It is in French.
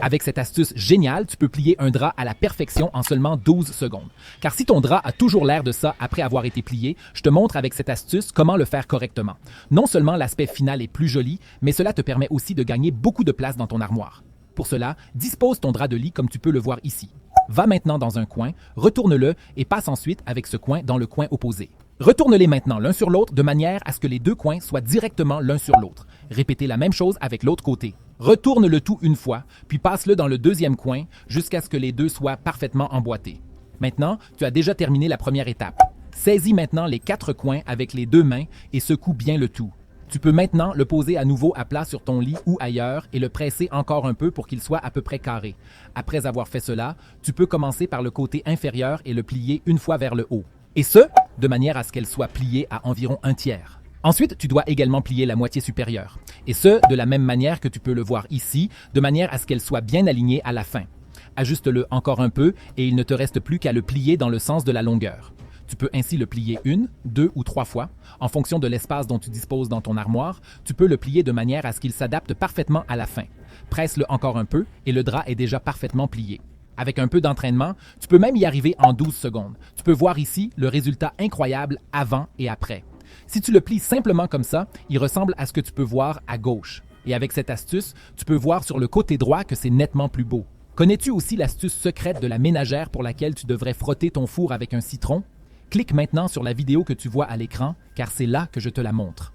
Avec cette astuce géniale, tu peux plier un drap à la perfection en seulement 12 secondes. Car si ton drap a toujours l'air de ça après avoir été plié, je te montre avec cette astuce comment le faire correctement. Non seulement l'aspect final est plus joli, mais cela te permet aussi de gagner beaucoup de place dans ton armoire. Pour cela, dispose ton drap de lit comme tu peux le voir ici. Va maintenant dans un coin, retourne-le et passe ensuite avec ce coin dans le coin opposé. Retourne-les maintenant l'un sur l'autre de manière à ce que les deux coins soient directement l'un sur l'autre. Répétez la même chose avec l'autre côté. Retourne le tout une fois, puis passe-le dans le deuxième coin jusqu'à ce que les deux soient parfaitement emboîtés. Maintenant, tu as déjà terminé la première étape. Saisis maintenant les 4 coins avec les 2 mains et secoue bien le tout. Tu peux maintenant le poser à nouveau à plat sur ton lit ou ailleurs et le presser encore un peu pour qu'il soit à peu près carré. Après avoir fait cela, tu peux commencer par le côté inférieur et le plier une fois vers le haut. Et ce, de manière à ce qu'elle soit pliée à environ 1/3. Ensuite, tu dois également plier la moitié supérieure. Et ce, de la même manière que tu peux le voir ici, de manière à ce qu'elle soit bien alignée à la fin. Ajuste-le encore un peu et il ne te reste plus qu'à le plier dans le sens de la longueur. Tu peux ainsi le plier 1, 2 ou 3 fois. En fonction de l'espace dont tu disposes dans ton armoire, tu peux le plier de manière à ce qu'il s'adapte parfaitement à la fin. Presse-le encore un peu et le drap est déjà parfaitement plié. Avec un peu d'entraînement, tu peux même y arriver en 12 secondes. Tu peux voir ici le résultat incroyable avant et après. Si tu le plies simplement comme ça, il ressemble à ce que tu peux voir à gauche. Et avec cette astuce, tu peux voir sur le côté droit que c'est nettement plus beau. Connais-tu aussi l'astuce secrète de la ménagère pour laquelle tu devrais frotter ton four avec un citron? Clique maintenant sur la vidéo que tu vois à l'écran, car c'est là que je te la montre.